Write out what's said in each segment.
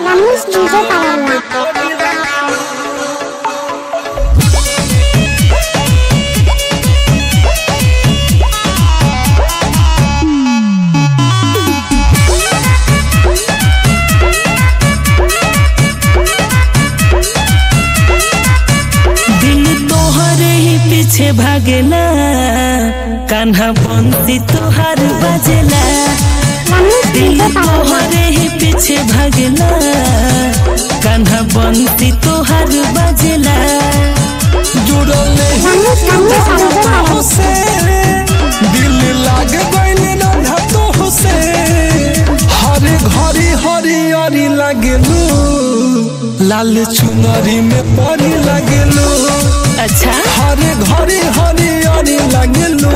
Namus DJ Paralla. पीछे भागेला कान्हा बंसी तोहार बजेला दिल तोहरे ही पीछे भागेला कान्हा बंसी तोहार बजेला जुड़ल से दिल लाग गइल रंधा तो से हरे घड़ी हरियरी लागेलू लाल चुनरी में परी लागेलू अच्छा हरे घड़ी हरियरी लागेलू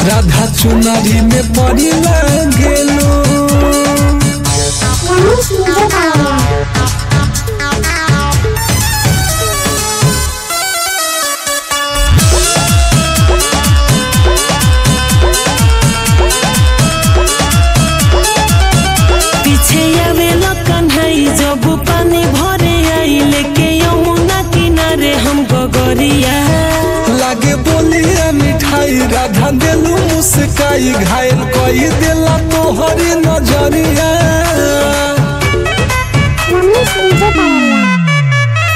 राधा चुनरी में परी लागेलू Namus DJ Paralla. पीछे आवेला कन्हई जब पानी भरे आई लेके यमुना किनारे हम गगरिया लागे बोलिया मिठाई राधा देलू मुस्काई घायल कोई देला तोहरी नजरिया Namus DJ Paralla.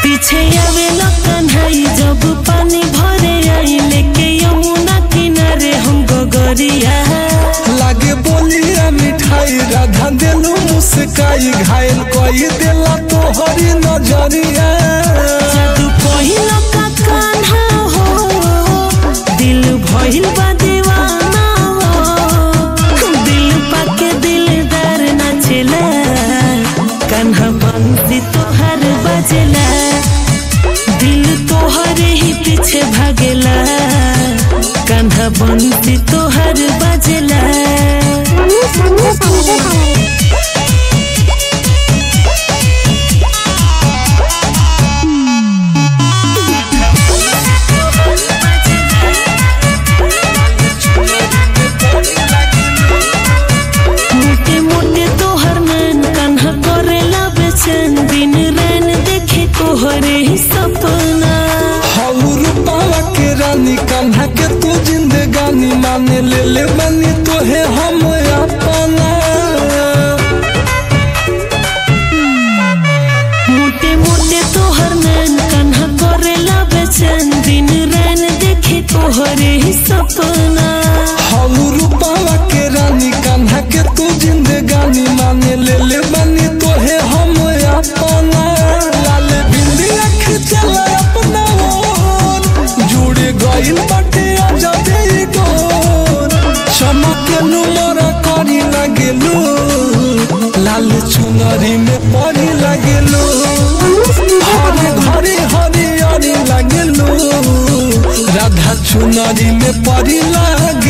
पीछे आवेला कन्हई जब पानी भरे आई लेके यमुना किनारे हम गगरिया लागे बोलिया मिठाई राधा देलू मुस्काई घायल कोई देला तोहरी नजरिया जादू पहिला का कान्हा हो दिल भइल बा दीवाना हो दिल पाके दिलदार नाचेला कान्हा बंसी तोहार बजेला दिल तोहरे ही पीछे भागेला कान्हा बंसी तोहार बजेला Namus DJ Paralla. मोटे मोटे तोहर नैन कान्हा करेला बेचैन दिन रैन देखे तोहरे ही सपना हऊ रूपावा के रानी कान्हा के तू जिंदगानी माने ले बनी तोहे हम अपना मोटे मोटे तोहर नैन कान्हा करेला बेचैन दिन रैन देखे तोहरे ही सपना हऊ रूपावा के रानी कान्हा के तू जिंदगानी माने ले बनी तोहे हम अपना लाल बिंदिया खिंचला अपना ओर जुड़े गइल बाटे आजादी गोर चमक नुमर करी लागेलू लाल चुनरी में परी लागेलू हरे घड़ी हरियरी लागेलू राधा चुनरी में परी लागे